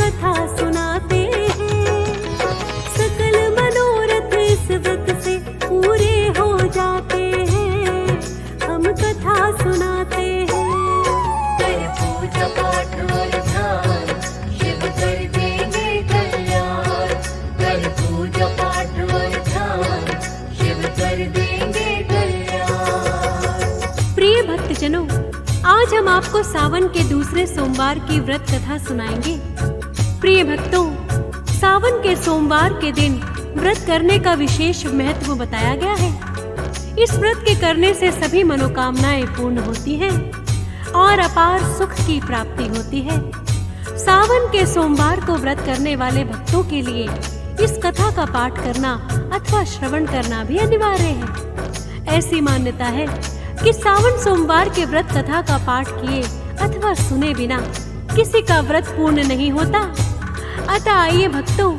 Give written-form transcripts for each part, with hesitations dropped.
कथा सुनाते हैं। सकल मनोरथ इस व्रत से पूरे हो जाते हैं, हम कथा सुनाते हैं। कर पूजा पाठ और ध्यान, शिव कर देंगे कल्याण। कर पूजा पाठ और ध्यान, शिव कर देंगे कल्याण। प्रिय भक्तजनों, आज हम आपको सावन के दूसरे सोमवार की व्रत कथा सुनाएंगे। प्रिय भक्तों, सावन के सोमवार के दिन व्रत करने का विशेष महत्व बताया गया है। इस व्रत के करने से सभी मनोकामनाएं पूर्ण होती हैं और अपार सुख की प्राप्ति होती है। सावन के सोमवार को व्रत करने वाले भक्तों के लिए इस कथा का पाठ करना अथवा श्रवण करना भी अनिवार्य है। ऐसी मान्यता है कि सावन सोमवार के व्रत कथा का पाठ किए अथवा सुने बिना किसी का व्रत पूर्ण नहीं होता। अतः आइए भक्तों,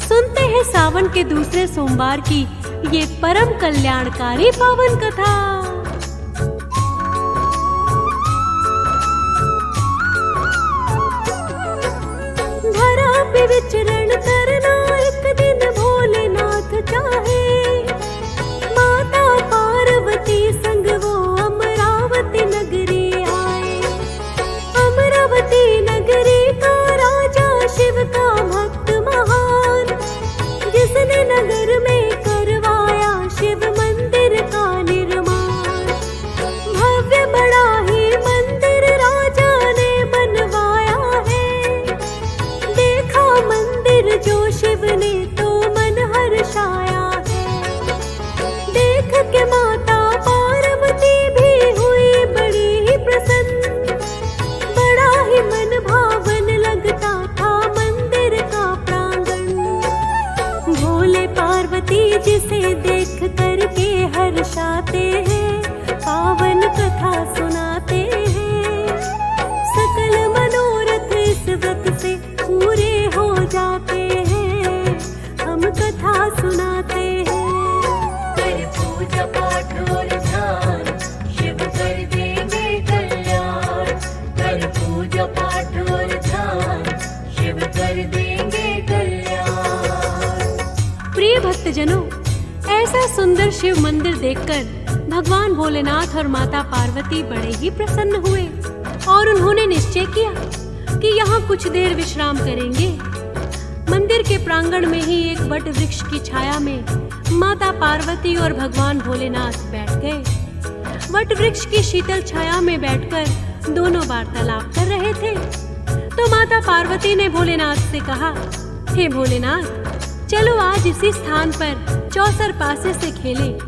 सुनते हैं सावन के दूसरे सोमवार की ये परम कल्याणकारी पावन कथा। धरा पे विचरण करना एक दिन भोलेनाथ चाहे। माता पार्वती संग वो अमरावती नगरी आए। अमरावती नगरी का राजा शिव का भक्त महान, जिसने नगर में करवाया शिव मंदिर का निर्माण। भव्य बड़ा ही मंदिर राजा ने बनवाया है। देखा मंदिर जो शिव ने तो मन हर्षाया है। देख के माता पार्वती भी हुई बड़ी ही प्रसन्न। बड़ा ही मन भावन लगता था मंदिर का प्रांगण। भोले पार्वती जिसे देख करके हर्षाते हैं, पावन कथा सुनाते हैं। सकल मनोरथ इस व्रत से पूरे हो जाते हैं, हम कथा सुनाते हैं। कर पूजा पाठ और ध्यान, शिव कर देंगे कल्याण। कर पूजा पाठ और ध्यान, शिव कर देंगे कल्याण। प्रिय भक्तजनों, ऐसा सुंदर शिव मंदिर देखकर भगवान भोलेनाथ और माता पार्वती बड़े ही प्रसन्न हुए और उन्होंने निश्चय किया कि यहाँ कुछ देर विश्राम करेंगे। मंदिर के प्रांगण में ही एक वट वृक्ष की छाया में माता पार्वती और भगवान भोलेनाथ बैठ गए। वट वृक्ष की शीतल छाया में बैठकर दोनों वार्तालाप कर रहे थे। तो माता पार्वती ने भोलेनाथ से कहा, हे भोलेनाथ, चलो आज इसी स्थान पर चौसर पासे से खेलें।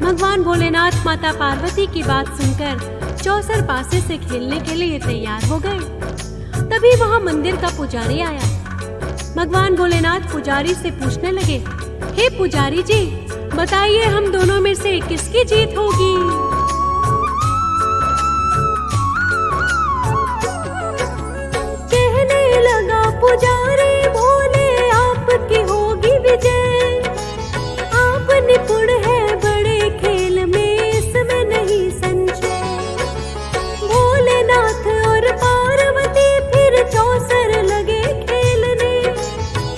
भगवान भोलेनाथ माता पार्वती की बात सुनकर चौसर पासे से खेलने के लिए तैयार हो गए। तभी वहां मंदिर का पुजारी आया। भगवान भोलेनाथ पुजारी से पूछने लगे, हे पुजारी जी, बताइए हम दोनों में से किसकी जीत होगी? कहने लगा पुजारी, भोले आपकी होगी विजय। आप निपुण है बड़े खेल में, इसमें नहीं संशय। भोलेनाथ और पार्वती फिर चौसर लगे खेलने।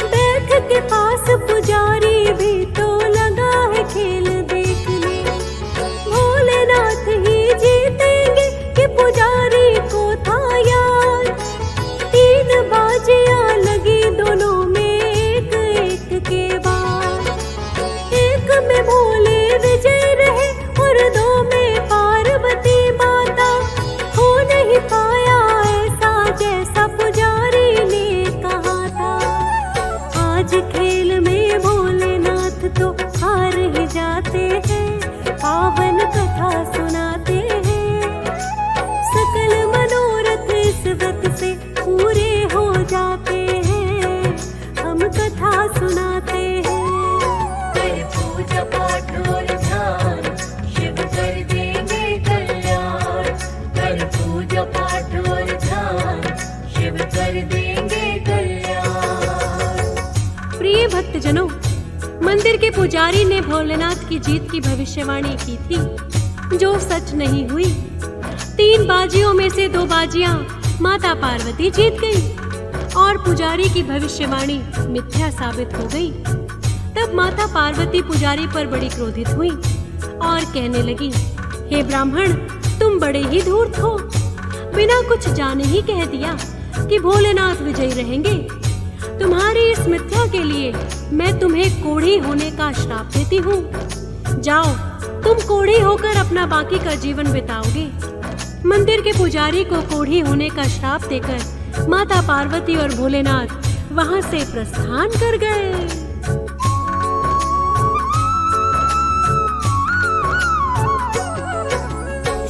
बैठ के पास पुजारी भी तो लगा है खेल देखने। भोलेनाथ ही जीतेंगे कि पुजारी को था यार। 3 बाजियां लगी दोनों में एक एक के बाद। एक में भोले विजय रहे और 2 में पार्वती माता। हो नहीं पाया ऐसा जैसा पुजारी ने कहा था। आज खेल में भोलेनाथ तो हार ही जाते हैं, पावन कथा सुनाते हैं। सकल मनोरथ इस व्रत से पूरे हो जाते हैं, हम कथा सुनाते हैं। कर पूजा पाठ और ध्यान, शिव कर देंगे कल्याण। कर पूजा पाठ और ध्यान, शिव कर देंगे कल्याण। प्रिय भक्तजनों, मंदिर के पुजारी ने भोलेनाथ की जीत की भविष्यवाणी की थी, जो सच नहीं हुई। 3 बाजियों में से 2 बाजियां माता पार्वती जीत गई और पुजारी की भविष्यवाणी मिथ्या साबित हो गई। तब माता पार्वती पुजारी पर बड़ी क्रोधित हुई और कहने लगी, हे ब्राह्मण, तुम बड़े ही धूर्त हो। बिना कुछ जाने ही कह दिया कि भोलेनाथ विजयी रहेंगे। तुम्हारी इस मिथ्या के लिए मैं तुम्हें कोढ़ी होने का श्राप देती हूँ। जाओ, तुम कोढ़ी होकर अपना बाकी का जीवन बिताओगे। मंदिर के पुजारी को कोढ़ी होने का श्राप देकर माता पार्वती और भोलेनाथ वहां से प्रस्थान कर गए।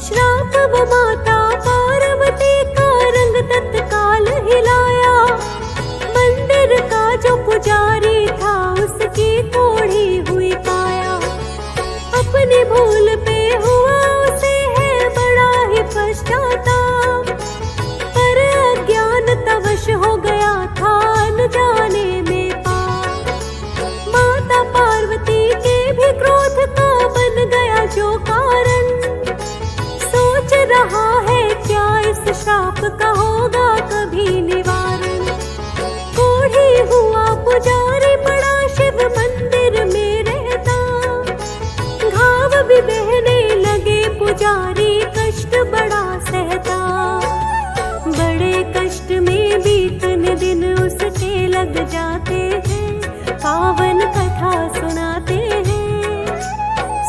श्राप वो माता पार्वती का रंग तत्काल हिलाया। मंदिर का जो पुजारी था उसकी कोढ़ी हुई काया। अपनी भूल पे हुआ उसे है बड़ा ही पश्चाताप। पर अज्ञानतावश हो गया था अनजाने में पाप। माता पार्वती के भी क्रोध का बन गया जो कारण। सोच रहा है क्या इस श्राप का होगा कभी निवारण। कोढ़ी हुआ पुजारी बड़ा शिव मंदिर में रहता। घाव भी बहने लगे पुजारी कष्ट बड़ा सहता। बड़े कष्ट में बीतने दिन उसके लग जाते हैं। पावन कथा सुनाते हैं।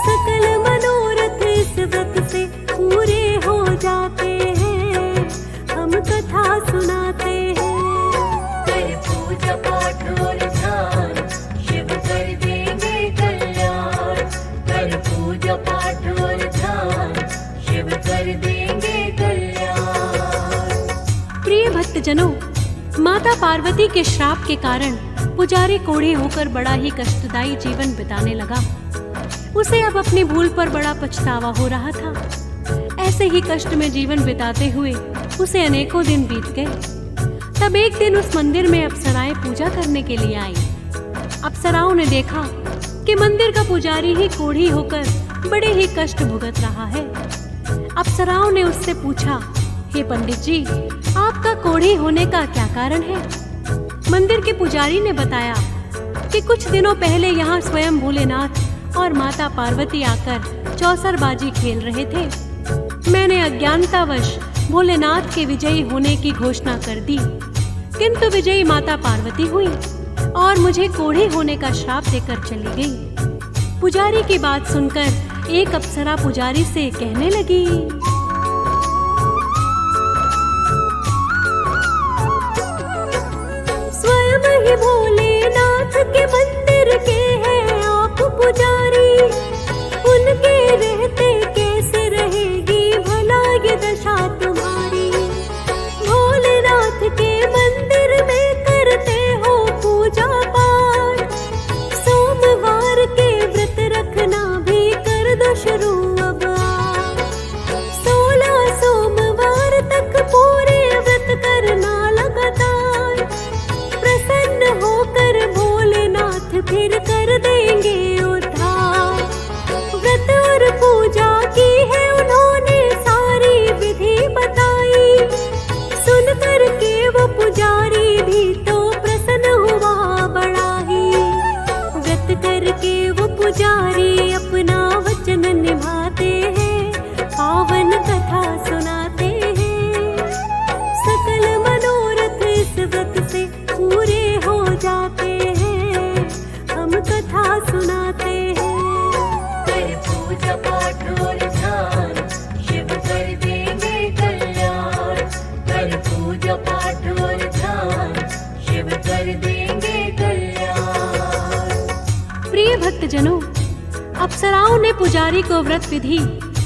सकल मनोरथ इस व्रत से पूरे हो जाते हैं। हम कथा सुनाते हैं। कर पूजा पाठ और ध्यान, शिव कर देंगे कल्याण। कर पूजा पाठ और ध्यान, शिव कर देंगे कल्याण। प्रिय भक्तजनों, माता पार्वती के श्राप के कारण पुजारी कोढ़ी होकर बड़ा ही कष्टदायी जीवन बिताने लगा। उसे अब अपनी भूल पर बड़ा पछतावा हो रहा था। ऐसे ही कष्ट में जीवन बिताते हुए उसे अनेकों दिन बीत गए। तब एक दिन उस मंदिर में अप्सराएं पूजा करने के लिए आई। अप्सराओं ने देखा कि मंदिर का पुजारी ही कोढ़ी होकर बड़े ही कष्ट भुगत रहा है। अप्सराओं ने उससे पूछा, हे पंडित जी, आपका कोढ़ी होने का क्या कारण है? मंदिर के पुजारी ने बताया कि कुछ दिनों पहले यहाँ स्वयं भोलेनाथ और माता पार्वती आकर चौसरबाजी खेल रहे थे। मैंने अज्ञानतावश भोलेनाथ के विजयी होने की घोषणा कर दी, किंतु विजयी माता पार्वती हुई और मुझे कोढ़ी होने का श्राप देकर चली गई। पुजारी की बात सुनकर एक अप्सरा पुजारी से कहने लगी, स्वयं ही भोलेनाथ के मंदिर के हैं आप पुजारी। उनके रहते कैसे रहेगी भला ये दशा तुम्हारी। भोलेनाथ के मंदिर में करते हो पूजा पाठ। सोमवार के व्रत रखना भी कर दो शुरू अब आप। 16 सोमवार तक पूरे व्रत करना लगातार। प्रसन्न होकर भोलेनाथ फिर कर देंगे उद्धार। व्रत और पूजा की है उन्होंने सारी विधि बताई। सुन कर के वो पुजारी भी तो प्रसन्न हुआ बड़ा ही। व्रत करके वो पुजारी अपना वचन निभाते हैं। पावन कथा सुनाते हैं। सकल मनोरथ इस व्रत से पूरे हो जाते हैं। हम कथा सुनाते हैं। कर पूजा पाठ और ध्यान, शिव कर देंगे कल्याण। कर पूजा पाठ और ध्यान, शिव कर देंगे कल्याण। प्रिय भक्तजनों, अप्सराओं ने पुजारी को व्रत विधि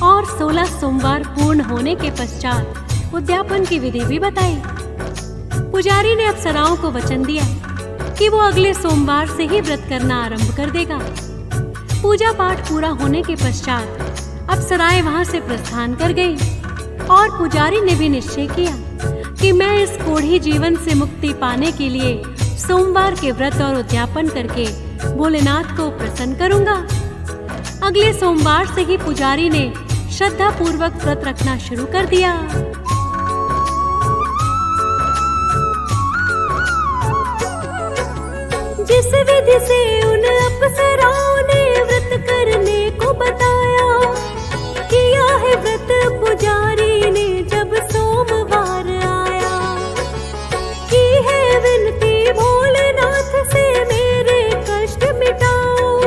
और 16 सोमवार पूर्ण होने के पश्चात उद्यापन की विधि भी बताई। पुजारी ने अप्सराओं को वचन दिया कि वो अगले सोमवार से ही व्रत करना आरंभ कर देगा। पूजा पाठ पूरा होने के पश्चात अप्सराएं वहां से प्रस्थान कर गई और पुजारी ने भी निश्चय किया कि मैं इस कोढ़ी जीवन से मुक्ति पाने के लिए सोमवार के व्रत और उद्यापन करके भोलेनाथ को प्रसन्न करूंगा। अगले सोमवार से ही पुजारी ने श्रद्धा पूर्वक व्रत रखना शुरू कर दिया। जिस विधि से उन अप्सराओं ने व्रत करने को बताया, किया है व्रत पुजारी ने जब सोमवार आया। की है विनती भोलेनाथ से मेरे कष्ट मिटाओ,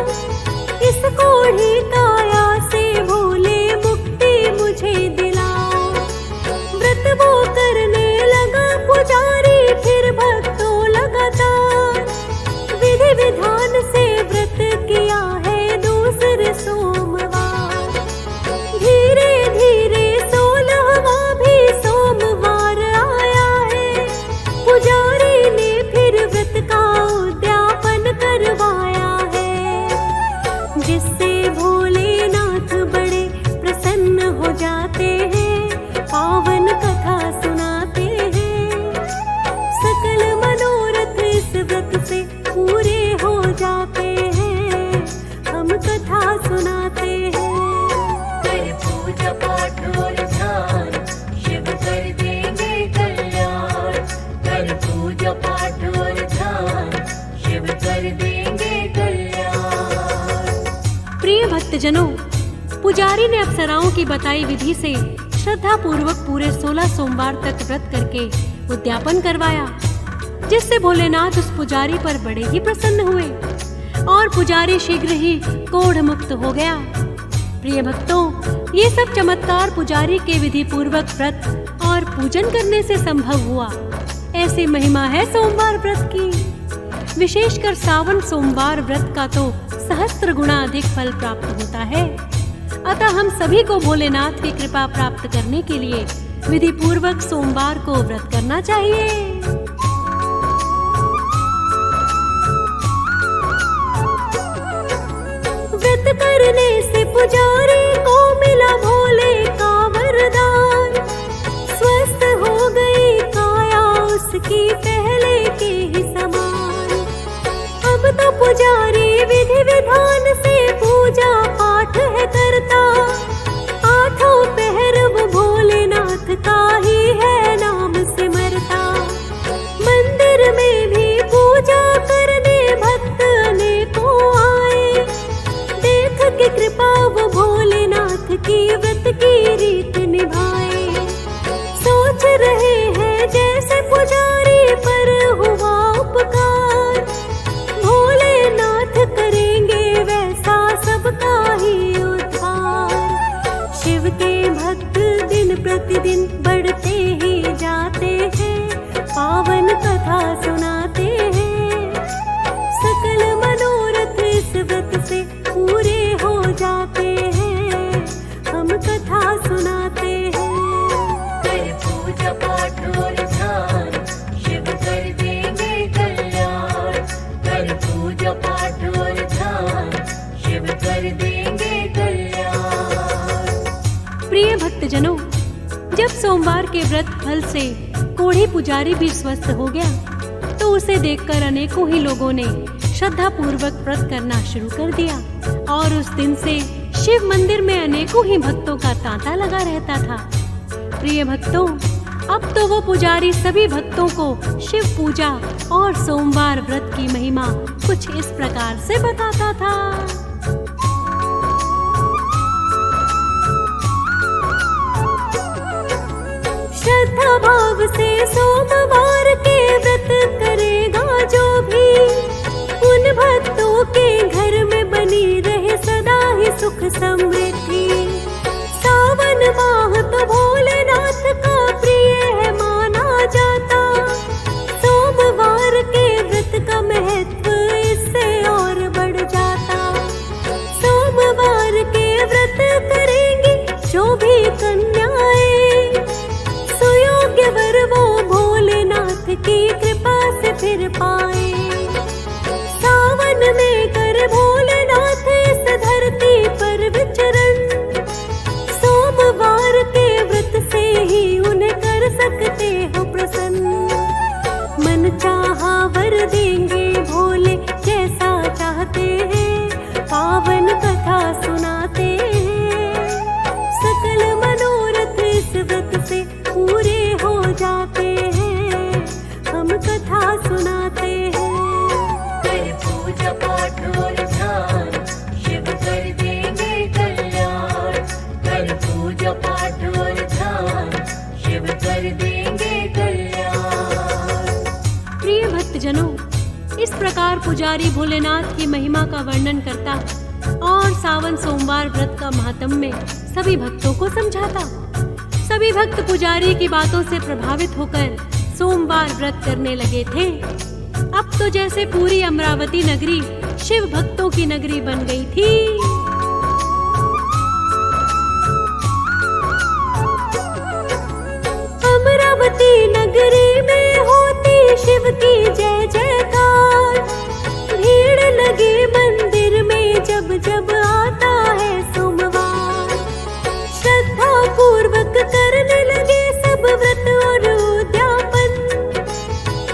इस कोढ़ी काया से भोले मुक्ति मुझे दिलाओ। व्रत वो करने लगा पुजारी, फिर भक्तों लगातार विधि विधान से व्रत किया है दूसरे सोमवार। धीरे धीरे 16वां भी सोमवार आया है, पुजारी ने फिर व्रत का उद्यापन करवाया है, जिससे भोलेनाथ बड़े प्रसन्न हो जाते हैं, पावन कथा सुनाते हैं। सकल मनोरथ इस व्रत से पूरे हो जाते हैं, हम कथा सुनाते हैं। कर पूजा पाठ और ध्यान, शिव कर देंगे कल्याण। कर पूजा पाठ और ध्यान, शिव कर देंगे कल्याण। प्रिय भक्तजनों, पुजारी ने अप्सराओं की बताई विधि से श्रद्धा पूर्वक पूरे 16 सोमवार तक व्रत करके उद्यापन करवाया, जिससे भोलेनाथ उस पुजारी पर बड़े ही प्रसन्न हुए और पुजारी शीघ्र ही कोढ़ मुक्त हो गया। प्रिय भक्तों, ये सब चमत्कार पुजारी के विधि पूर्वक व्रत और पूजन करने से संभव हुआ। ऐसी महिमा है सोमवार व्रत की। विशेषकर सावन सोमवार व्रत का तो सहस्त्र गुणा अधिक फल प्राप्त होता है। अतः हम सभी को भोलेनाथ की कृपा प्राप्त करने के लिए विधि पूर्वक सोमवार को व्रत करना चाहिए। व्रत करने से पुजारी को मिला भोले का वरदान, स्वस्थ हो गई काया उसकी पहले के ही समान। अब तो पुजारी विधि विधान से पूजा पाठ है करता, आठों पहर वो भोलेनाथ का ही है नाम सिमरता। मंदिर में भी पूजा करने भक्त अनेकों आए, देख के कृपा वो भोलेनाथ की व्रत की रीत निभाए। सोच रहे हैं जैसे पुजारी पर हुआ उपकार, भोलेनाथ करेंगे वैसा सबका ही उद्धार। शिव के भक्त दिन प्रतिदिन बढ़ते ही जाते हैं, पावन कथा सुनाते हैं। सकल मनोरथ इस व्रत से पूरे हो जाते हैं, हम कथा सुनाते हैं। कर पूजा पाठ और ध्यान, शिव कर देंगे कल्याण। कर पूजा पाठ और ध्यान, शिव कर देंगे कल्याण। प्रिय भक्तजनों, जब सोमवार के व्रत फल से कोढ़ी पुजारी भी स्वस्थ हो गया, तो उसे देखकर अनेकों ही लोगों ने श्रद्धा पूर्वक व्रत करना शुरू कर दिया और उस दिन से शिव मंदिर में अनेकों ही भक्तों का तांता लगा रहता था। प्रिय भक्तों, अब तो वो पुजारी सभी भक्तों को शिव पूजा और सोमवार व्रत की महिमा कुछ इस प्रकार से बताता था। श्रद्धा भाव से सोमवार के व्रत करेगा जो भी, उन भक्तों के घर में बनी रहे सदा ही सुख समृद्धि। सावन माह तो भोलेनाथ का प्रिय है माना जाता, सोमवार के व्रत का महत्व इससे और बढ़ जाता। सोमवार के व्रत करेंगी जो भी कन्याएं, सुयोग्य वर वो भोलेनाथ की कृपा से फिर पाए। सावन में कर भोलेनाथ इस धरती पर विचरण, सोमवार के व्रत से ही उन्हें कर सकते हो प्रसन्न। मन चाहा वर देंगे भोले जैसा चाहते हैं, पावन कथा सुनाते हैं। सकल मनोरथ इस व्रत से पूरे हो जाते हैं, हम कथा सुनाते हैं। कर भक्तजनों, इस प्रकार पुजारी भोलेनाथ की महिमा का वर्णन करता और सावन सोमवार व्रत का महात्म्य सभी भक्तों को समझाता। सभी भक्त पुजारी की बातों से प्रभावित होकर सोमवार व्रत करने लगे थे। अब तो जैसे पूरी अमरावती नगरी शिव भक्तों की नगरी बन गई थी। अमरावती नगरी में होती शिव की जय जयकार, भीड़ लगी मंदिर में जब जब आता है सोमवार। श्रद्धा पूर्वक करने लगे सब व्रत और उद्यापन,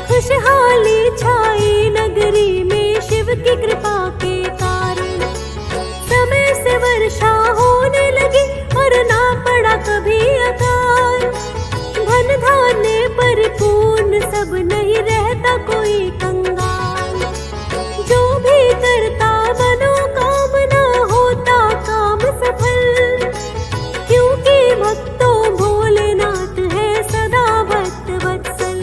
खुशहाली छाई नगरी में शिव की कृपा के कारण। समय से वर्षा होने लगी और ना पड़ा कभी अकाल। धन धान्य परिपूर्ण सब, नहीं रहता कोई कंगाल। जो भी करता मनोकामना होता काम सफल, क्योंकि भक्तों भोलेनाथ है सदा भक्त वत्सल।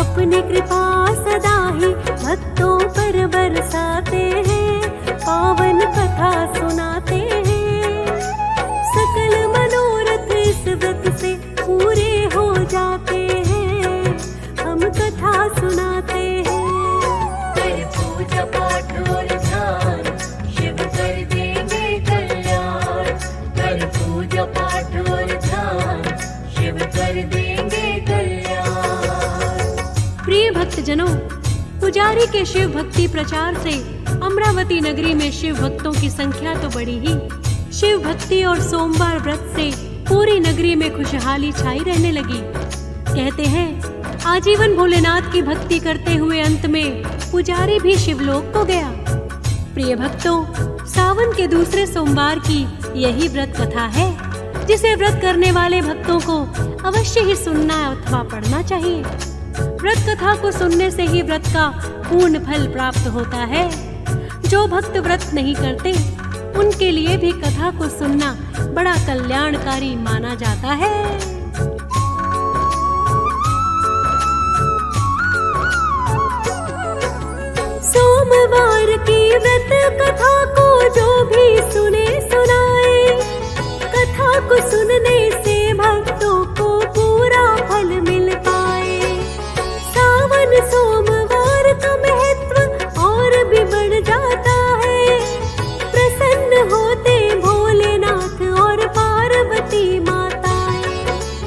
अपनी कृपा सदा ही भक्तों पर बरसाते हैं, पावन कथा सुनाते हैं। सकल मनोरथ इस व्रत से पूरे हो जाते हैं, हम कथा सुनाते हैं। कर पूजा पाठ और ध्यान, शिव कर देंगे कल्याण। कर पूजा पाठ और ध्यान, शिव कर देंगे कल्याण। प्रिय भक्तजनों, पुजारी के शिव भक्ति प्रचार से अमरावती नगरी में शिव भक्तों की संख्या तो बढ़ी ही, शिव भक्ति और सोमवार व्रत से पूरी नगरी में खुशहाली छाई रहने लगी। कहते हैं आजीवन भोलेनाथ की भक्ति करते हुए अंत में पुजारी भी शिवलोक को गया। प्रिय भक्तों, सावन के दूसरे सोमवार की यही व्रत कथा है, जिसे व्रत करने वाले भक्तों को अवश्य ही सुनना अथवा पढ़ना चाहिए। व्रत कथा को सुनने से ही व्रत का पूर्ण फल प्राप्त होता है। जो भक्त व्रत नहीं करते उनके लिए भी कथा को सुनना बड़ा कल्याणकारी माना जाता है। सोमवार की व्रत कथा को जो भी सुने सुनाए, कथा को सुनने से भक्तों को पूरा फल मिल पाए। सावन सोमवार का महत्व और भी बढ़ जाता है। प्रसन्न होते भोलेनाथ और पार्वती माताएं,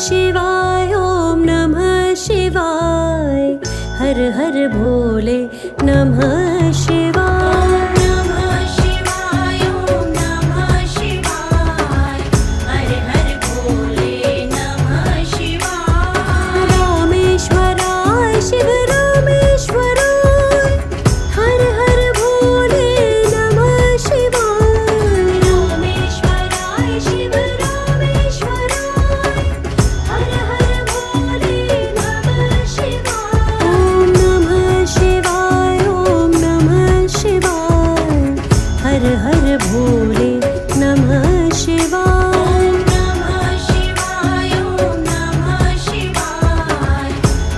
शिवाय ओम नमः शिवाय हर हर भोले नमः शिवाय नमः शिवाय ओम नमः शिवाय हर हर भोले नमः शिवाय रामेश्वराय शिव रामेश्वराय हर हर भोले नमः शिवाय रामेश्वराय शिव रामेश्वराय हर हर भोले नमः शिवाय ओम नमः शिवाय ओम नमः शिवाय हर हर भोले नमः शिवाय नमः शिवाय ओम नमः शिवाय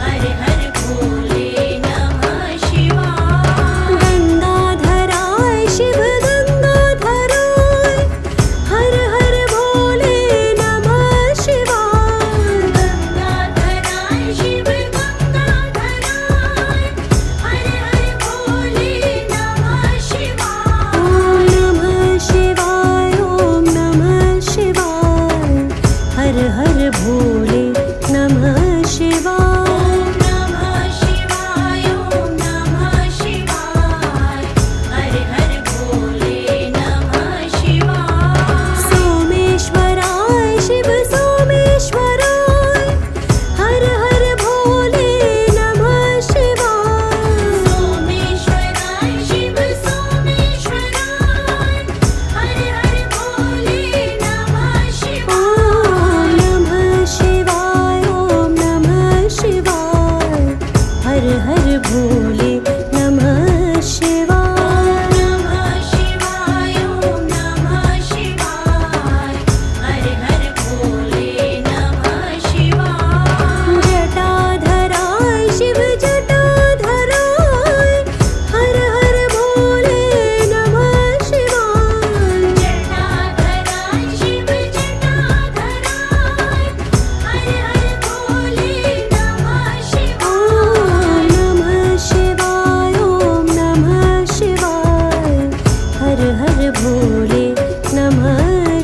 हर हर भोले नमः शिवाय गंगाधराय शिव गंगाधराय हर हर भोले नमः शिवाय गंगाधराय शिव गंगाधराय हर हर भोले नमः शिवाय ओम नमः शिवाय ओम नमः शिवाय हर हर भोले नमः शिवाय नमः शिवाय ओम नमः शिवाय हर हर भोले नमः शिवाय सोमेश्वराय शिव सोमेश्वराय हर हर भोले नमः शिवाय सोमेश्वराय शिव सोमेश्वराय हर हर भोले नमः शिवाय ओम नमः शिवाय ओम नमः शिवाय हर हर भोले नमः शिवाय नमः शिवाय ओम नमः शिवाय हर हर भोले नमः शिवाय जटाधराय शिव जटाधराय हर हर भोले नमः शिवाय जटाधराय शिव जटाधराय हर हर भोले नमः शिवाय ओम नमः शिवाय ओम नमः शिवाय हर हर भोले नमः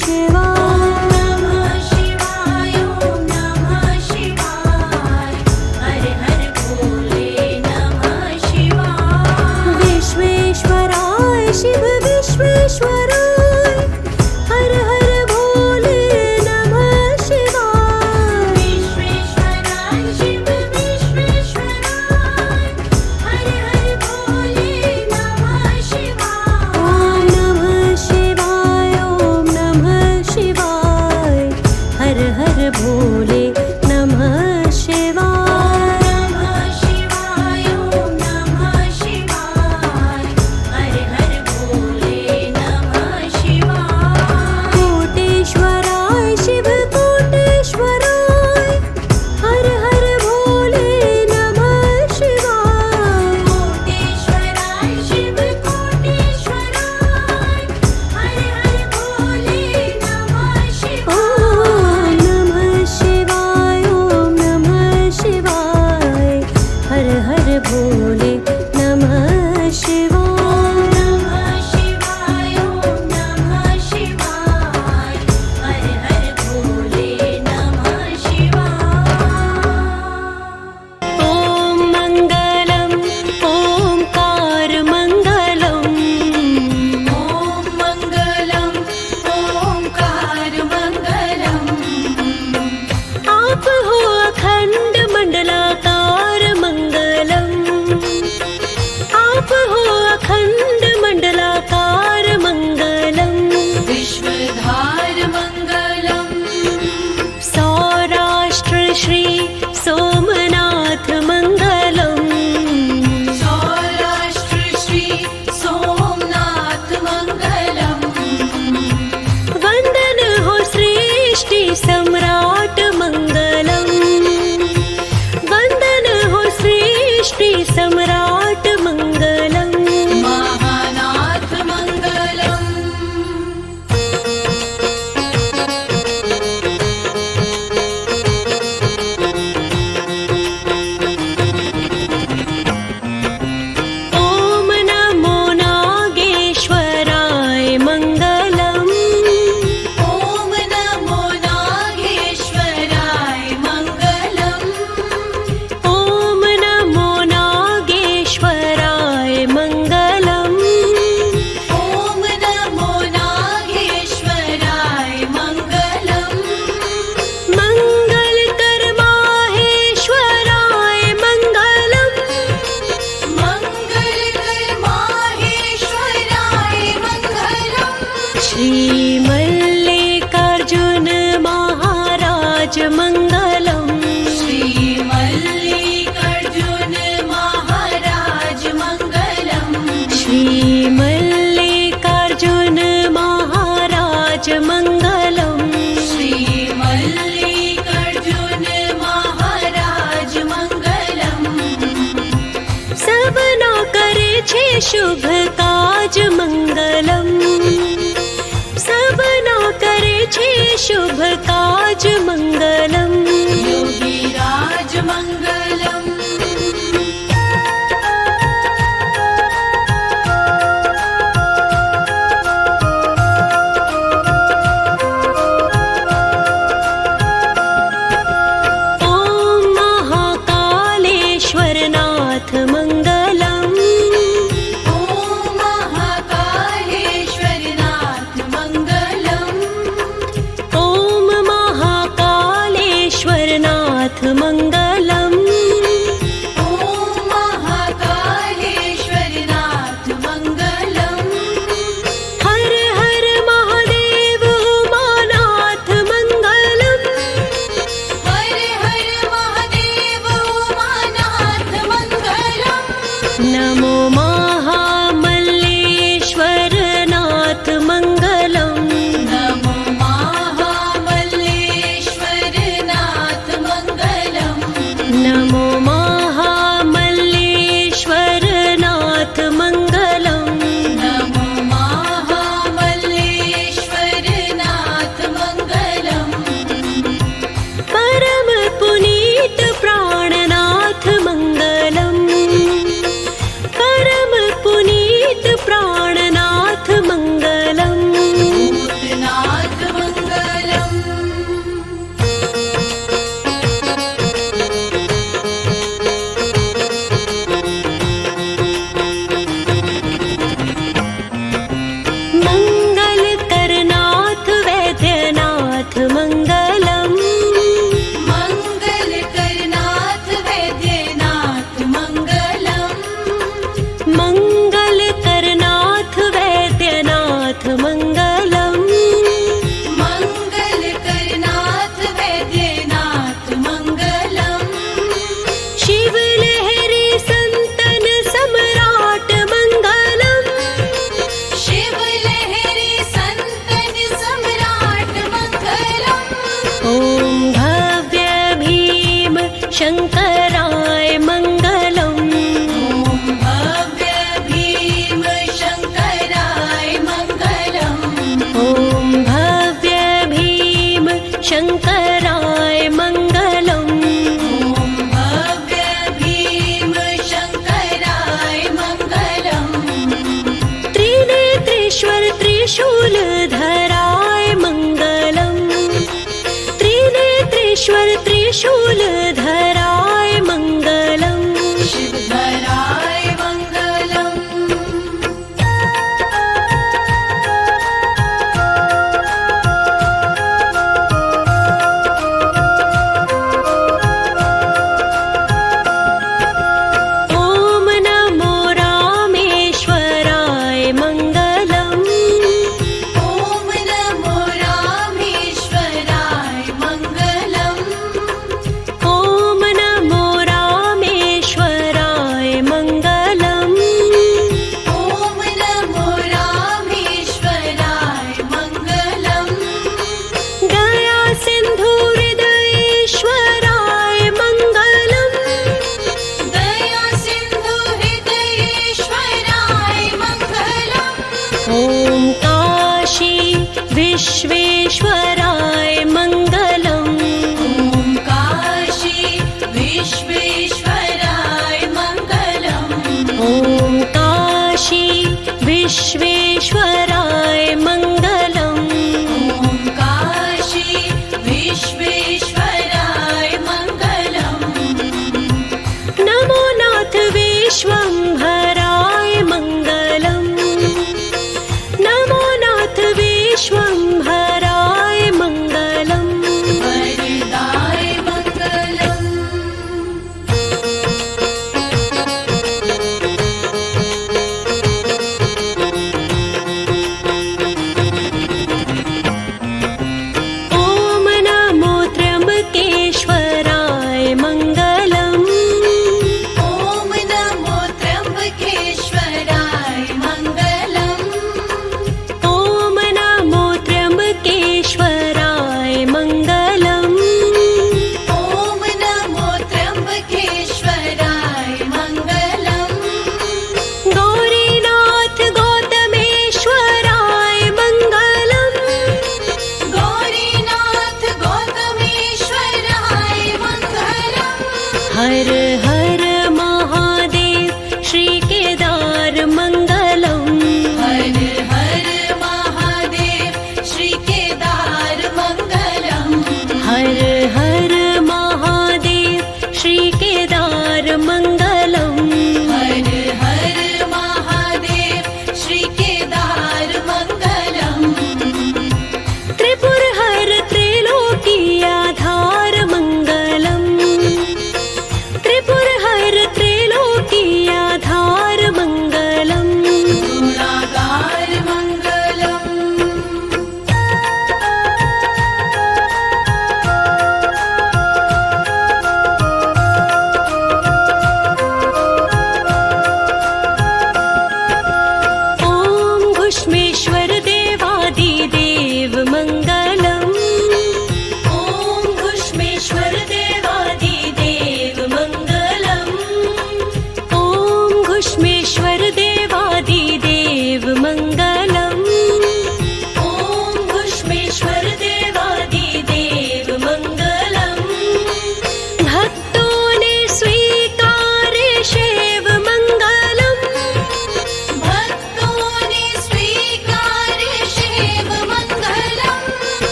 शिवाय नमः शिवाय ओम नमः शिवाय हर हर भोले नमः शिवाय विश्वेश्वराय शिव विश्वेश्वराय हर हर भोले नमः शिवाय विश्वेश्वराय शिव विश्वेश्वराय हर हर भोले नमः शिवाय ओम नमः शिवाय ओम नमः शिवाय हर हर भोले नमः शिवाय नमः शिवाय ओम नमः शिवाय हर हर भोले नमः शिवाय कोटेश्वराय शिव कोटेश्वराय हर हर भोले नमः शिवाय कोटेश्वराय शिव कोटेश्वराय हर हर भोले नमः शिवाय ओम नमः शिवाय ओम नमः शिवाय हर हर भोले नमः शिवाय नमः शिवाय ओम नमः शिवाय हर हर भोले नमः शिवाय ओम मंगलम ओंकार मंगलम ॐ मङ्गलम् ओङ्कार मङ्गलम् आप हो अखंड मंडलाकार मंगलम आप हो अखंड मंडलाकार मंगलम विश्वधार मङ्गलम् सौराष्ट्र श्री सोमनाथ मंगलम सौराष्ट्र श्री सोमनाथ मङ्गलम् वंदन हो सृष्टि सम्राट मंगलम वंदन हो सृष्टि सम्राट मंगलम महादेव श्री मल्लिकार्जुन महाराज मंगलम। श्री मल्लिकार्जुन महाराज मंगलम। सबना करे छे शुभ काज मंगलम। सबना करे छे शुभ काज मंगलम। योगीराज मंगलम। ओम महाकालेश्वरनाथ मंगलम। ओम महाकालेश्वरनाथ मंगलम। ओम महाकालेश्वरनाथ मंगलम। ओम महाकालेश्वरनाथ मंगलम। हर हर महादेव उमानाथ मंगलम। हर हर महादेव उमानाथ मंगलम। नमो महामल्लेश्वरनाथ मंगलम। नमो महामल्लेश्वरनाथ मंगलम। नमो महामल्लेश्वरनाथ मंगलम। नमो महामल्लेश्वरनाथ मंगलम। परम पुनीत प्राणनाथ मंगलम। परम पुनीत प्राणनाथ मंगलम। भूतनाथ मंगलम। मंगल करनाथ वैद्यनाथ मंगलम। मंगल करनाथ वैद्यनाथ मंगलम। मंगल करनाथ वैद्यनाथ मंगलम। मंगल करनाथ वैद्यनाथ मंगलम। शिव लहरी संतन सम्राट मंगलम। शिव लहरी संतन सम्राट मंगलम। ओम भव्य भीम शंकराय मंगलम। ओम भव्य भीम शंकराय मंगलम। ओम भव्य भीम शंकराय मंगलम। ओम भव्य भीम शंकराय मंगलम। त्रिनेत्रेश्वर त्रिशूलधराय मंगलम। त्रिनेत्रेश्वर त्रिशूलधराय मंगलम। शिवधराय मंगलम। ओम नमो रामेश्वराय मंगलम। ओम नमो रामेश्वराय मंगलम। ओम नमो रामेश्वराय मंगलम। ओम नमो रामेश्वराय मंगलम। दया सिंधु हृदयेश्वराय मंगलम। दया सिंधु हृदयेश्वराय मंगलम। ओम काशी विश्वेश्वराय मंगलम। ओम काशी विश्वेश्वराय मंगलम। ओम काशी विश्वेश्वराय मंगलम। ओम काशी विश्वेश्वराय मंगलम। नमो नाथ विश्वंभराय मंगलम। नमो नाथ विश्वंभराय मंगलम।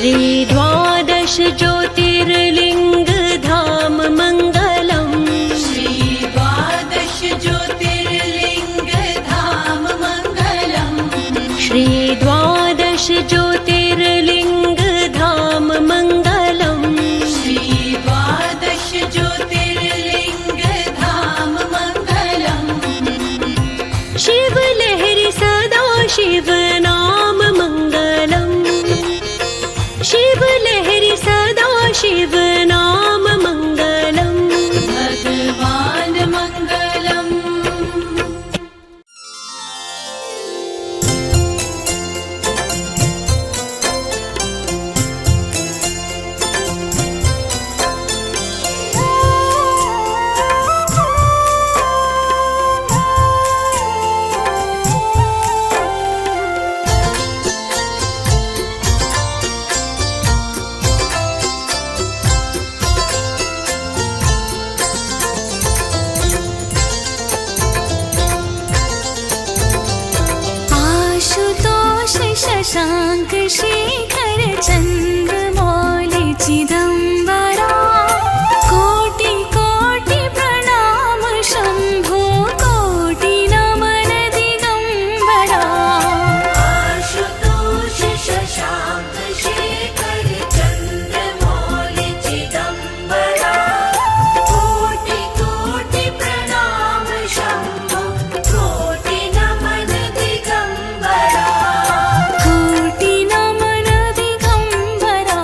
श्री द्वादश ज्योतिर्लिंग धाम मंगलम श्री द्वादश ज्योतिर्लिंग धाम मंगलम श्री द्वादश ज्योतिर्लिंग धाम मंगलम श्री द्वादश ज्योतिर्लिंग धाम मंगलम शिव लहरी सदा शिव नाम मंगलम शिव लहरी सदा शिव नाम मंगलम भगवान मंगलम आशुतोष शशांक शेखर चंद्रमौली चिदंबरा कोटि कोटि प्रणाम शंभो कोटि नमन दिगंबरा आशुतोष शशांक शेखर चंद्रमौलि चिदंबरा कोटि कोटि प्रणाम शंभो कोटि नमन दिगंबरा कोटि नमन दिगंबरा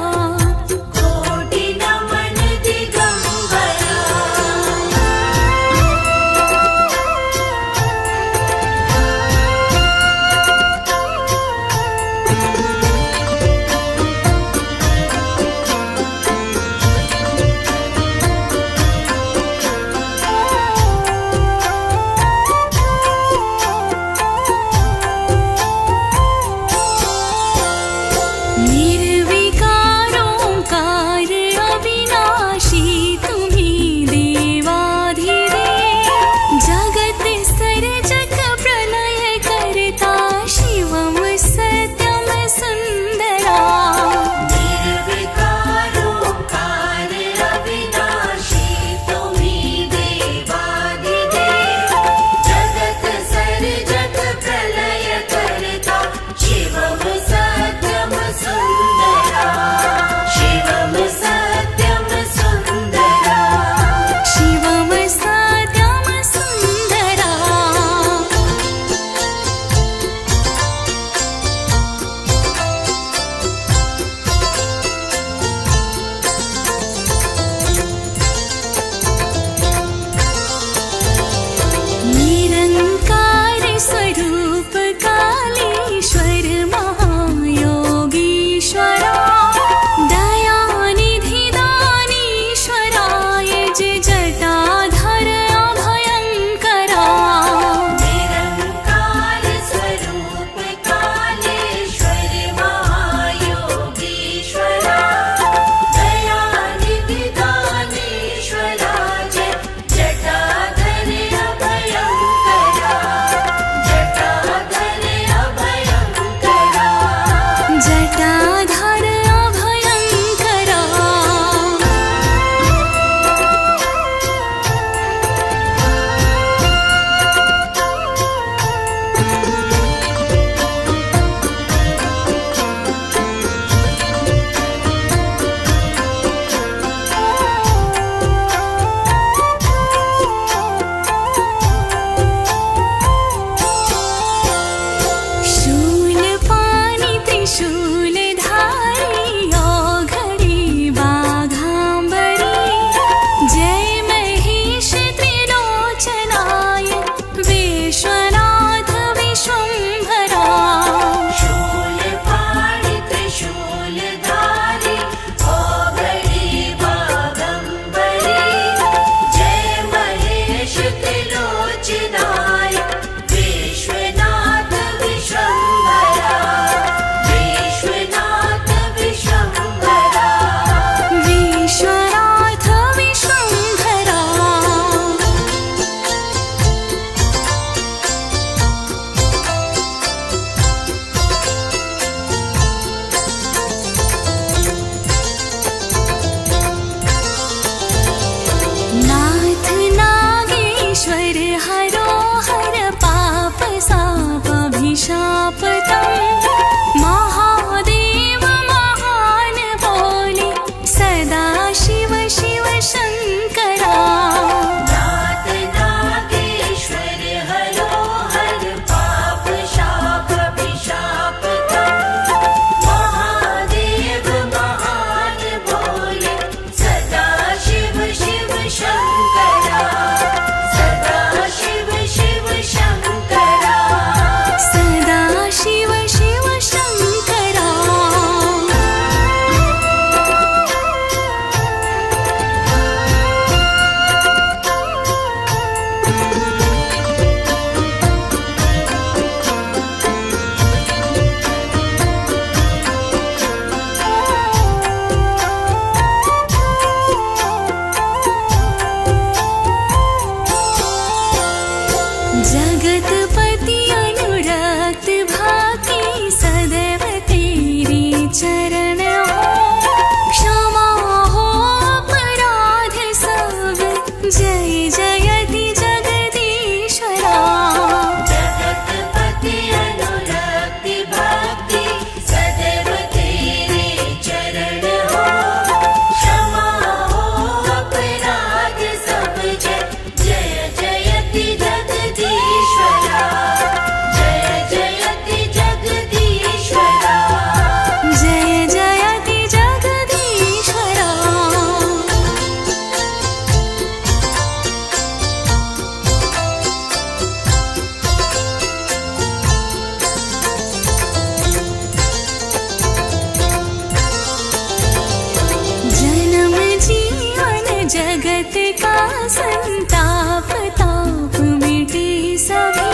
संताप ताप मिटे सभी।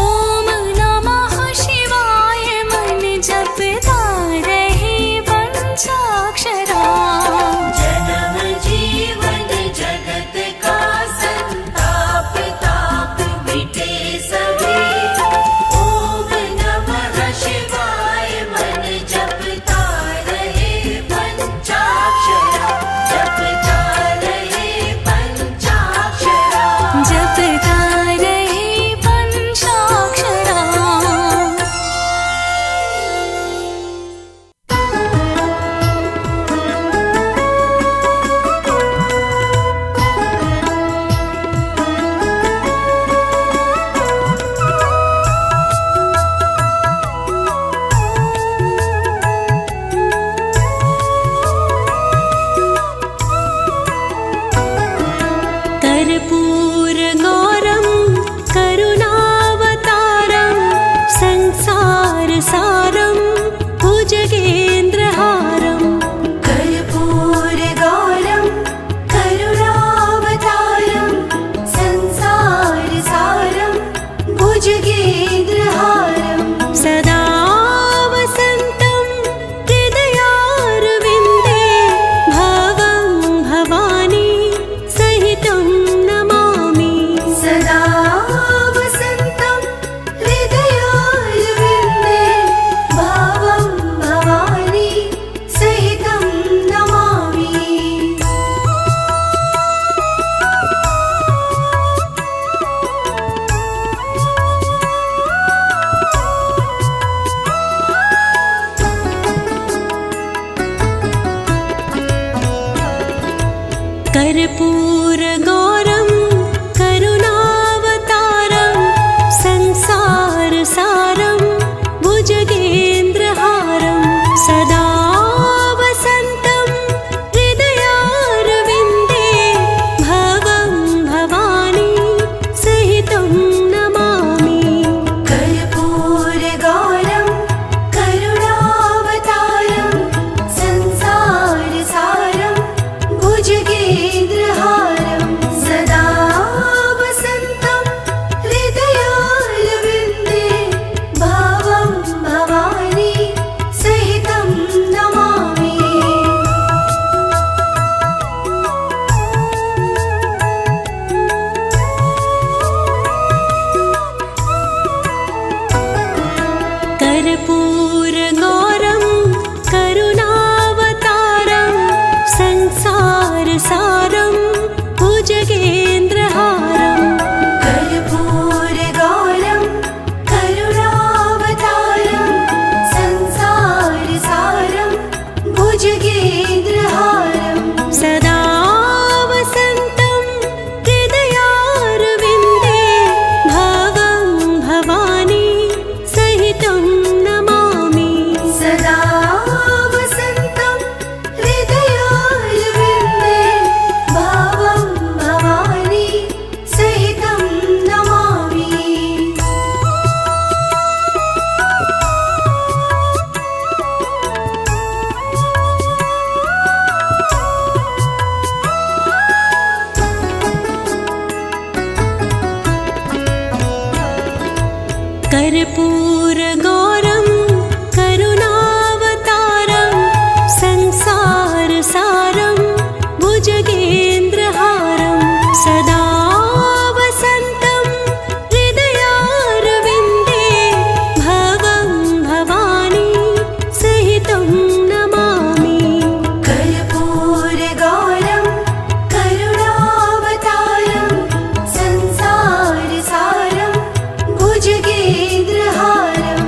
ओम नमः शिवाय मन जपता रहे पंचाक्षरा। जन्म जीवन जगत का संताप ताप मिटे सभी। ओम नमः शिवाय मन जपता रहे पंचाक्षरा। जपता रहे पंचाक्षरा। जपता रहे पंचाक्षरा। कर्पूरगौरं करुणावतारं संसारसारं भुजगेन्द्रहारं। कर्पूरगौरं करुणावतारं संसारसारं भुजगेन्द्रहारं। सदा वसन्तं हृदयारविन्दे भवं भवानी सहितं नमामि। सदा वसन्तं हृदयारविन्दे भावं भवानी सहितं नमामि। कर्पूरगौरं करुणावतारं संसारसारं भुजगेन्द्रहारं। सदा वसन्तं हृदयारविन्दे भवं भवानी सहितं नमामि। कर्पूरगौरं करुणावतारं संसारसारं भुजगेन्द्रहारं। सदा वसन्तं हृदयारविन्दे भावं भवानी सहितं नमामि। कर्पूरगौरं करुणावतारं संसारसारं भुजगेन्द्रहारं। कर्पूरगौरं करुणावतारं संसारसारं भुजगेन्द्रहारं। सदा वसन्तं हृदयारविन्दे भवं भवानी सहितं नमामि। सदा वसन्तं हृदयारविन्दे भावं भवानी सहितं नमामि। कर्पूरगौरं करुणावतारं संसारसारं भुजगेन्द्रहारं। सदा वसन्तं हृदयारविन्दे भवं भवानी सहितं नमामि। कर्पूरगौरं करुणावतारं संसारसारं भुजगेन्द्रहारं।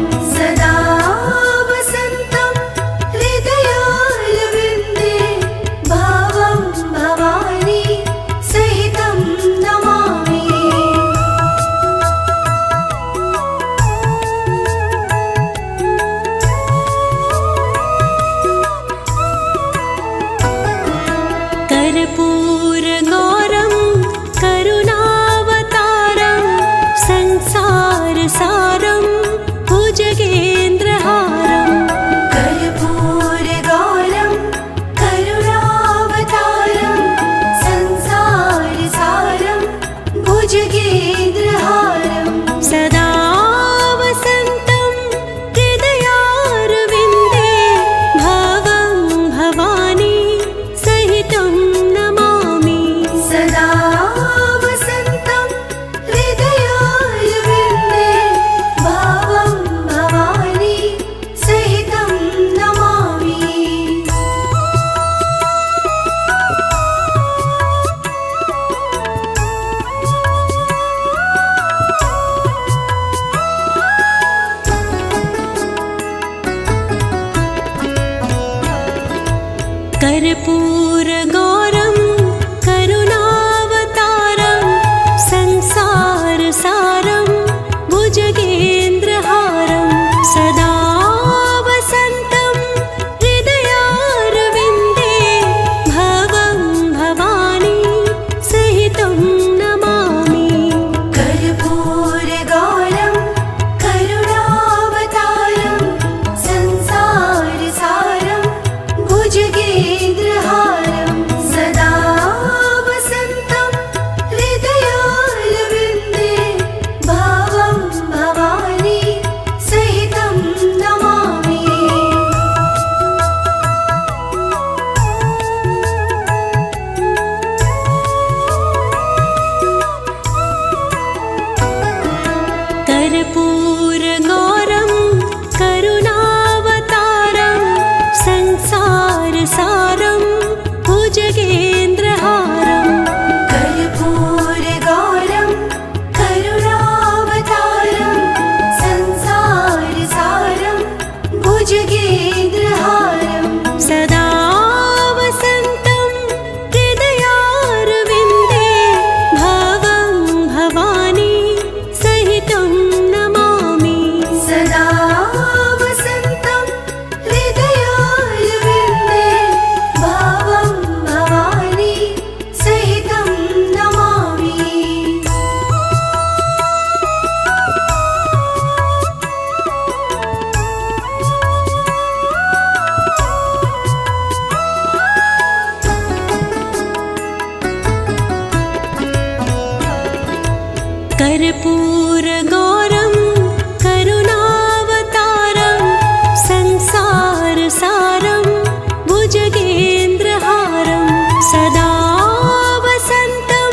कर्पूरगौरं करुणावतारं संसारसारं भुजगेन्द्रहारं सदा वसन्तं हृदयारविन्दे भवं भवानी सहितं नमामि। कर्पूरगौरं करुणावतारं संसारसारं भुजगेन्द्रहारं सदा वसन्तं हृदयारविन्दे भवं भवानी सहितं नमामि। कर्पूरगौरं करुणावतारं संसारसारं भुजगेन्द्रहारं कर्पूरगौरं करुणावतारं संसारसारं भुजगेन्द्रहारं सदा वसन्तं हृदयारविन्दे भवं भवानी सहितं नमामि। सदा वसन्तं हृदयारविन्दे भवं भवानी सहितं नमामि। कर्पूरगौरं करुणावतारं संसारसारं भुजगेन्द्रहारं सदा वसन्तं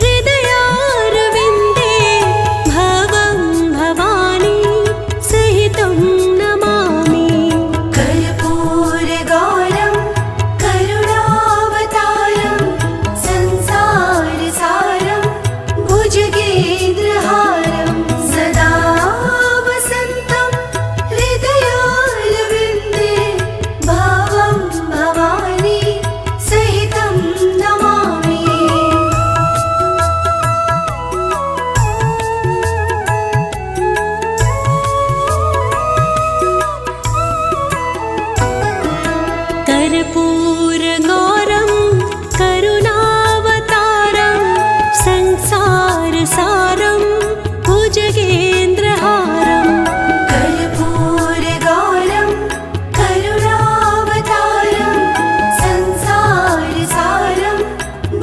हृदयारविन्दे भवं भवानी सहितं नमामि। कर्पूरगौरं करुणावतारं संसारसारं भुजगेन्द्रहारं सदा वसन्तं हृदयारविन्दे भवं भवानी सहितं नमामि। कर्पूरगौरं करुणावतारं संसारसारं भुजगेन्द्रहारं कर्पूरगौरं करुणावतारं संसारसारं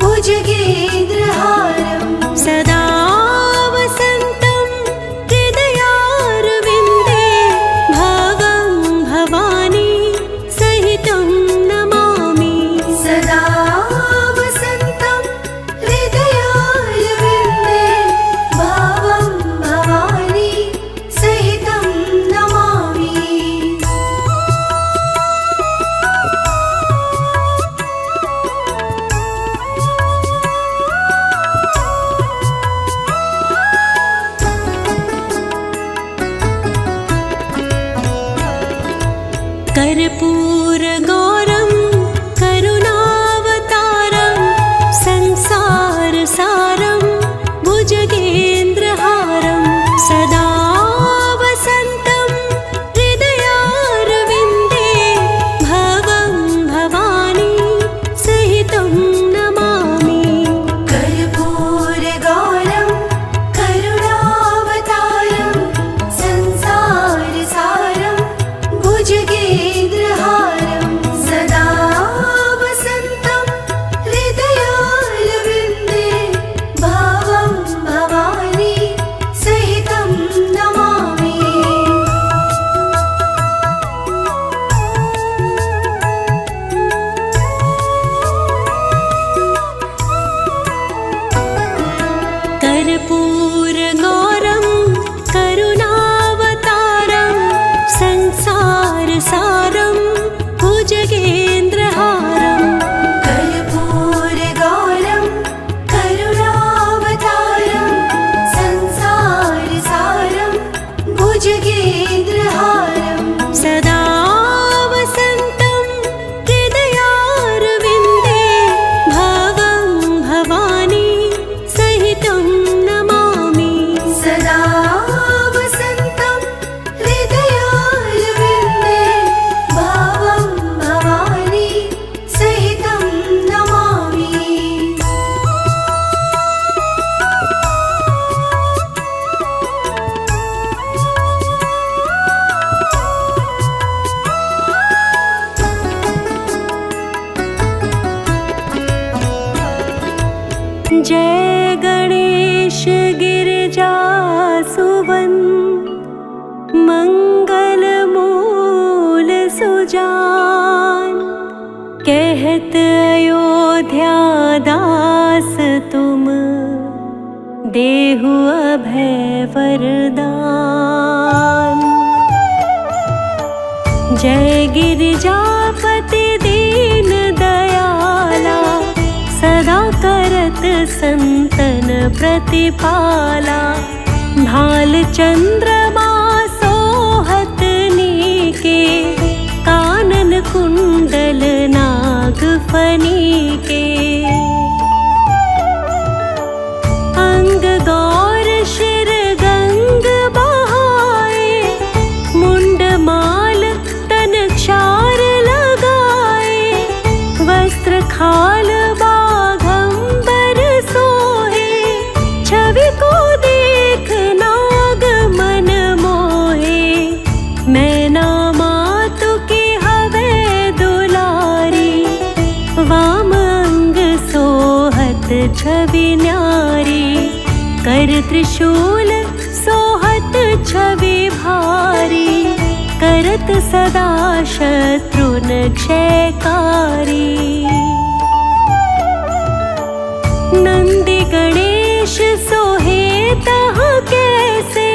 भुजगेन्द्रहारं सदा वसन्तं हृदयारविन्दे भवं भवानी सहितं नमामि। सदा वसन्तं हृदयारविन्दे भवं भवानी सहितं नमामि। कर्पूरगौरं करुणावतारं संसारसारं भुजगेन्द्रहारं सदा वसन्तं हृदयारविन्दे भवं भवानी सहितं नमामि। कर्पूरगौरं करुणावतारं संसारसारं भुजगेन्द्रहारं जान। कहत अयोध्या दास तुम, देहु अभय वरदान। जय गिरिजापति दीन दयाला, सदा करत संतन प्रतिपाला। भाल चंद्रमा सोहत नीके, कानन कुंडल नाग फनीके। अंग गौर शिर गंग बहाए, मुंड माल तन क्षार लगाए। वस्त्र खाल बाघंबर सोहे, छवि को देख नाग मन मोहे। मैना मातु की हवे दुलारी, वाम अंग सोहत छवि न्यारी। कर त्रिशूल सोहत छवि भारी, करत सदा शत्रुन क्षयकारी। नंदी गणेश सोहे तह कैसे,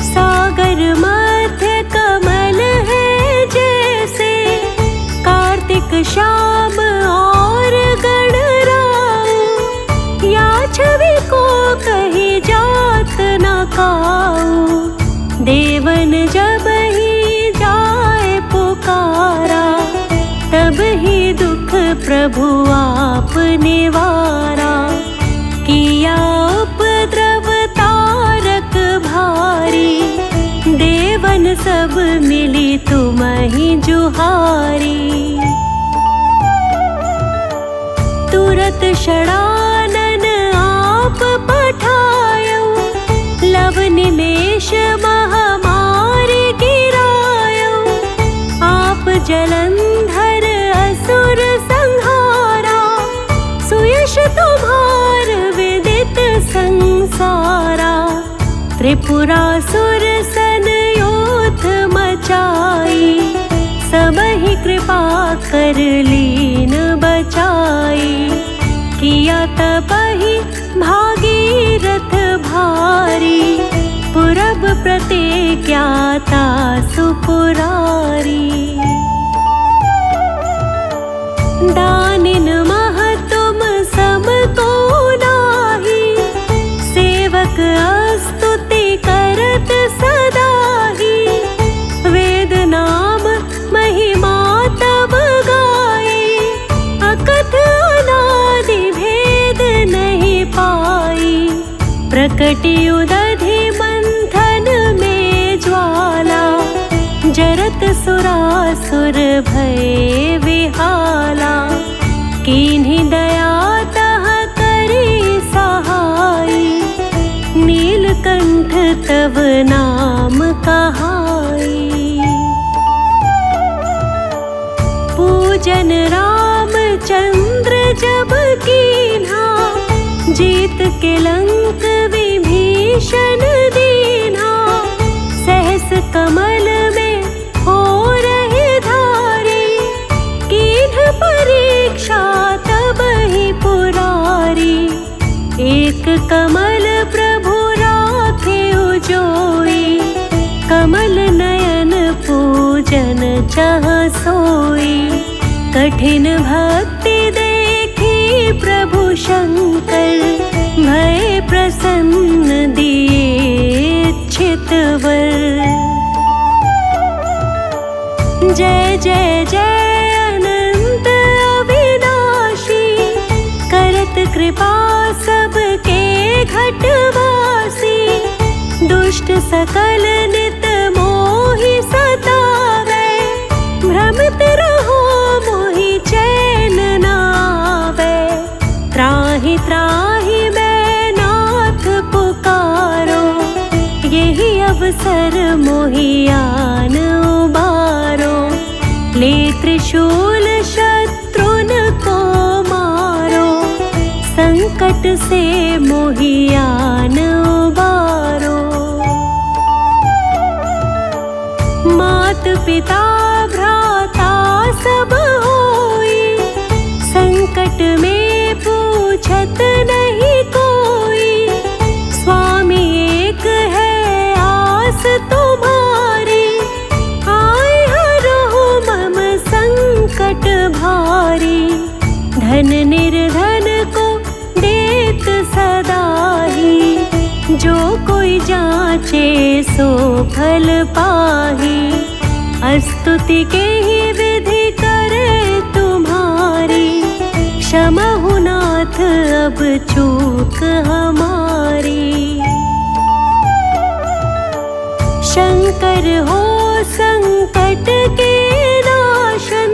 सागर मध्य कमल है जैसे। कार्तिक श्याम और गणराऊ, या छवि को कही जात न काऊ। देवन जब ही जाए पुकारा, तब ही दुख प्रभु आप निवारा। किया उपद्रव तारक भारी, देवन सब मिली तुम्हि जुहारी। तुरत षडानन आप पठायो, लव निमेष महामारी गिरायो। आप जलंधर असुर संहारा, सुयश तुम्हार विदित संसारा। त्रिपुरासुर सन योथ मचाई, सबहि कृपा कर लीन बचाई। किया तपहि भागीरथ भारी, पुरब प्रतिज्ञाता सुपुरारी। दानिन मह तुम सब को नाही, सेवक स्तुति करत सदाही। वेद नाम महिमा तब गाई, अकथ अनादि भेद नहीं पाई। प्रकटि उदधि मंथन में ज्वाला, जरत सुरासुर भय विहाला। कीन्ही दया तह करी सहाई, नीलकंठ तव नाम कहाई। पूजन रामचंद्र जब कीन्हा, जीत के लंक विभीषण दीन्हा। सहस कमल में हो रहे धारी, कीन्ह परीक्षा तब ही पुरारी। एक कमल प्रभु राखे उजोई, कमल नयन पूजन चह सोई। कठिन भक्ति देखी प्रभु शंकर, भय प्रसन्न दिए इच्छित वर। जय जय जय अनंत अविनाशी, करत कृपा सबके घटवासी। दुष्ट सकल नित मोहि सतावे, भ्रमित रहो मोहि चैन नावे। त्राहि त्राहि मैं नाथ पुकारो, यही अवसर मोहियान उबारो। ले त्रिशूल शत्रुन को मारो, संकट से मोहियान उबारो। मात पिता भ्राता सब होई, संकट में पूछत नहीं कोई। स्वामी एक है आस तुम्हारी, आए हरो मम संकट भारी। धन निर्धन को देत सदाही, जो कोई जाचे सो फल पाही। स्तुति के ही विधि करे तुम्हारी, क्षमहु नाथ अब चूक हमारी। शंकर हो संकट के नाशन,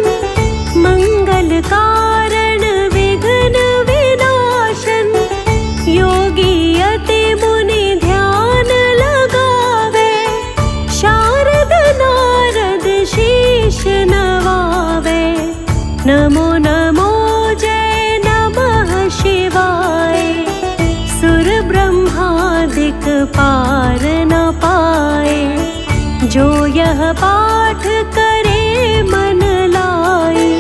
मंगल कारण विघ्न विनाशन। योगी अति मुनि ध्यान लगावे, शारद नारद शीश नवावे। नमो नमो जय नमः शिवाय, सुर ब्रह्मादिक पार न पाए। जो यह पाठ करे मन लाई,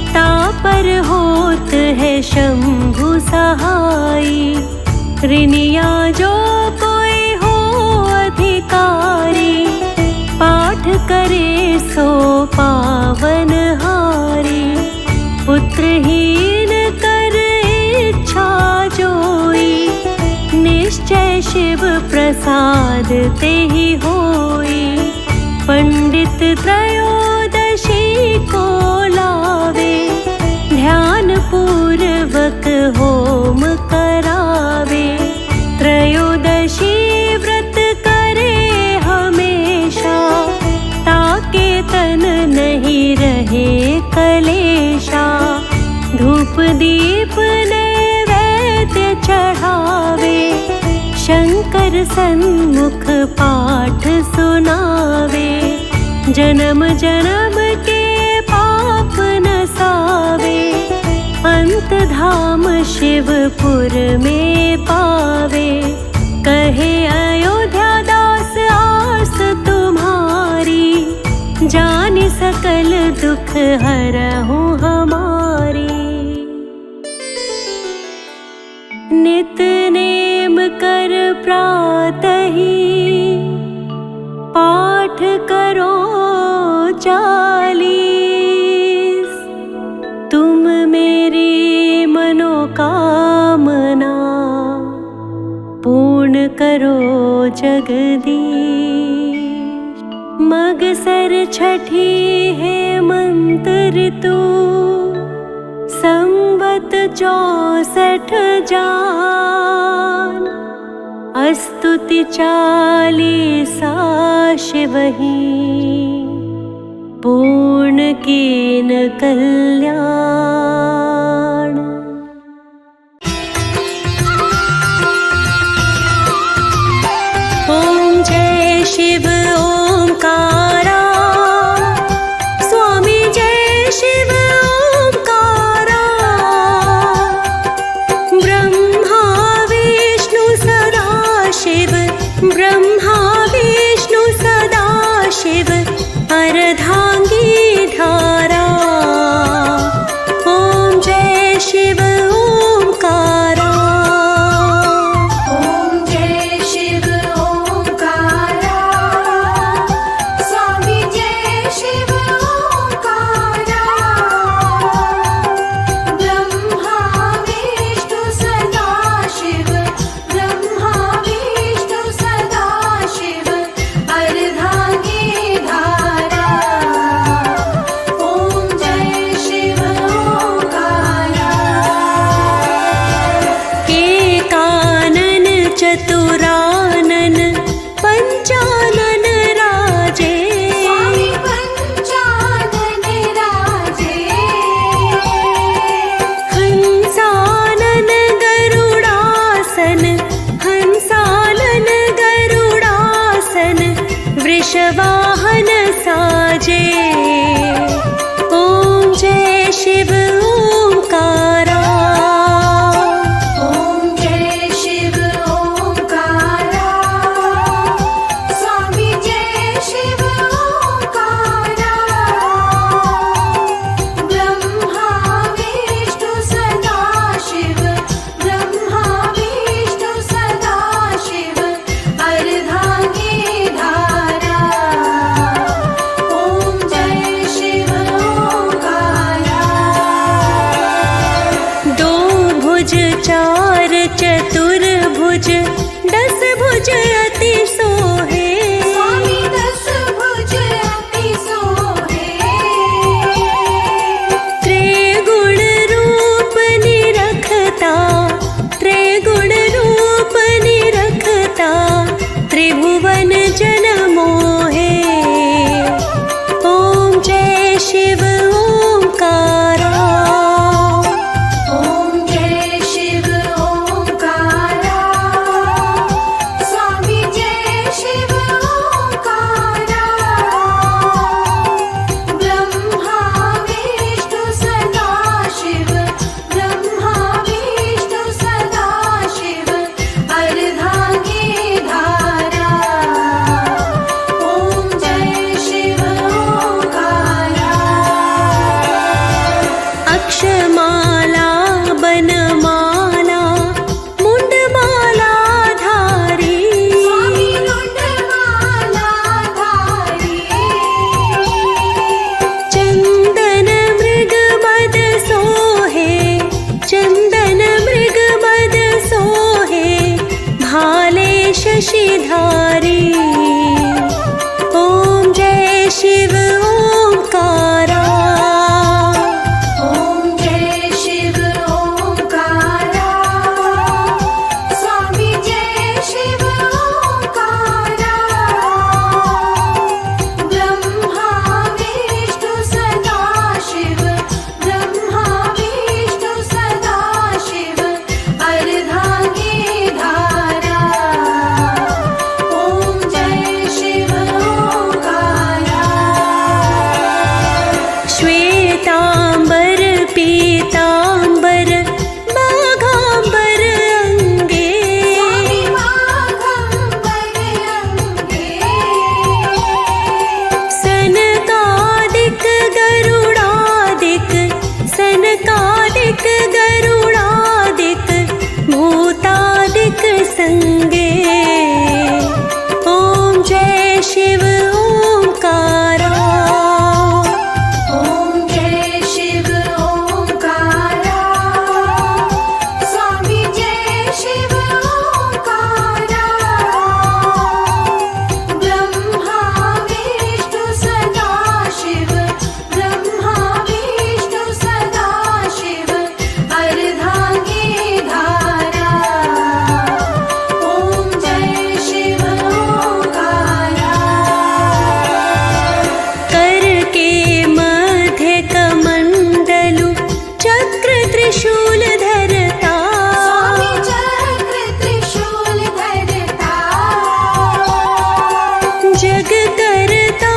तापर होत है शंभु सहाई। ऋनिया जो कोई हो अधिकारी, पाठ करे सो पावन हारी। पुत्रहीन कर इच्छा जोई, निश्चय शिव प्रसाद ते ही होई। पंडित त्रयोदशी को लावे, ध्यान पूर्वक होम करावे। त्रयोदशी व्रत करे हमेशा, ताके तन नहीं रहे कलेशा। धूप दीप नैवेद्य चढ़ावे, शंकर सन्मुख पाठ सुनावे। जन्म जन्म के पाप नसावे, अंत धाम शिवपुर में पावे। कहे अयोध्या दास आस तुम्हारी, जानि सकल दुख हरहूँ हमारी। नित नेम कर प्रातहि, पाठ करो 40। तुम मेरी मनोकामना, पूर्ण करो जगदीश। मगसर छठी हेमंत ऋतु, संवत 64 जान। स्तुति 40 शिवहि, पूर्ण कीन कल्याण। ओम जय शिव ओंकारा, स्वामी जय शिव ओंकारा। ब्रह्मा विष्णु सदा शिव, ब्रह्मा विष्णु सदा शिव। अर्धांगी धारा, ओम जय शिव ओंकारा। ओम जय शिव ओंकारा, स्वामी जय शिव ओंकारा। ब्रह्मा विष्णु सदा शिव, ब्रह्मा विष्णु सदा शिव। अर्धांगी धारा, ओम जय शिव ओंकारा। एकानन चतुरानन पंचानन राजे, स्वामी पंचानन राजे। हंसानन गरुड़ासन, हंसानन गरुड़ासन। वृषवाहन साजे, ओम जय शिव ओंकारा। ओम जय शिव ओंकारा, स्वामी जय शिव ओंकारा। चतुर्भुज 10 भुज अति सोहे। स्वामी 10 भुज अति सोहे। त्रिगुण रूप निरखता, त्रिगुण रूप निरखता, त्रिभुवन जन मोहे। ओम जय शिव ओंकारा। ओम जय शिव ओंकारा। स्वामी जय शिव ओंकारा। ब्रह्मा विष्णु सदा शिव, ब्रह्मा विष्णु सदा शिव, अर्धांगी धारा। ओम जय शिव ओंकारा। अक्षमाला बनमाला मुंडमाला धारी। स्वामी मुंडमाला धारी। चंदन मृग मद सोहे, चंदन मृग मद सोहे, भाले शशिधारी। ओम जय शिव ओंकारा। ओम जय शिव ओंकारा। स्वामी जय शिव ओंकारा। ब्रह्मा विष्णु सदा शिव, ब्रह्मा विष्णु सदा शिव, अर्धांगी धारा। ओम जय शिव ओंकारा। श्वेतांबर पीतांबर माघांबर अंगे। स्वामी माघंबर अंगे। सनकादिक गरुडादिक, सनकादिक गरुडादिक, भूतादिक संगे। ओम जय शिव ओंकारा। ओम जय शिव ओंकारा। स्वामी जय शिव ओंकारा। ब्रह्मा विष्णु सदा शिव, ब्रह्मा विष्णु सदा शिव, अर्धांगी धारा। ओम जय शिव ओंकारा। कर के मध्य कमंडलु चक्र त्रिशूल धरता। स्वामी चक्र त्रिशूल धरता। जग करता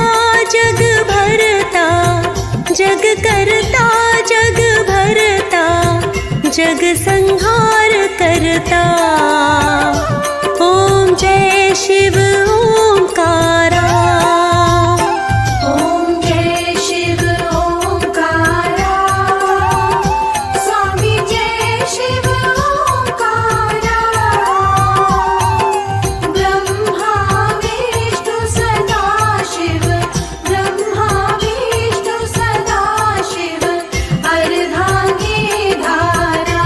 जग भरता, जग करता जग भरता, जग संहार करता। ओम जय शिव ओंकारा। ओम जय शिव ओंकारा। स्वामी जय शिव ओंकारा। ब्रह्मा विष्णु सदा शिव, ब्रह्मा विष्णु सदा शिव, अर्धांगी धारा।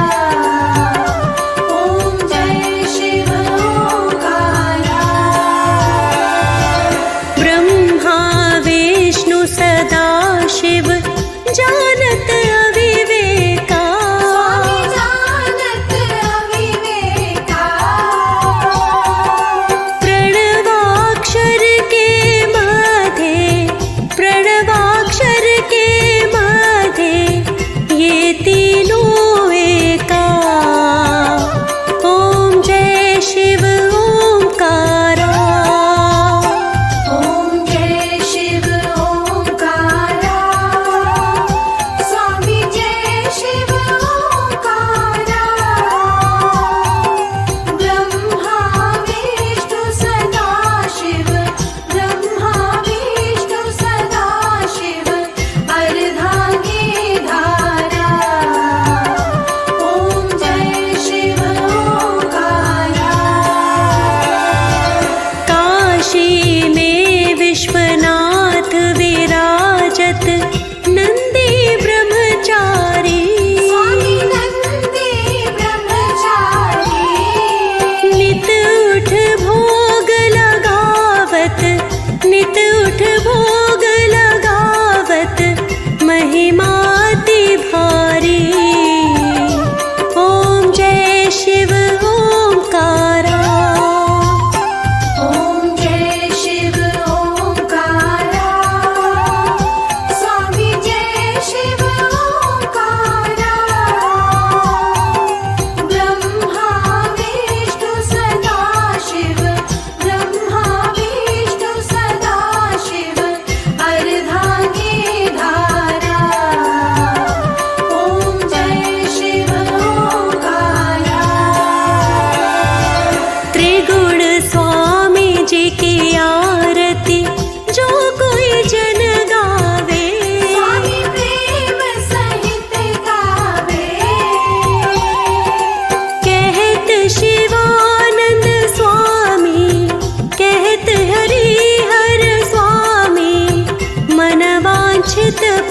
ओम जय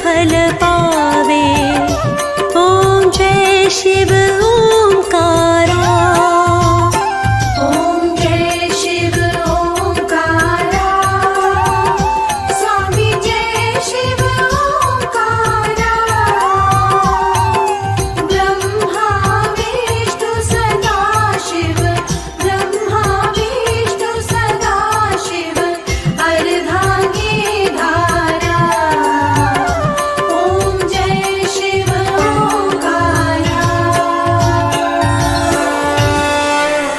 फल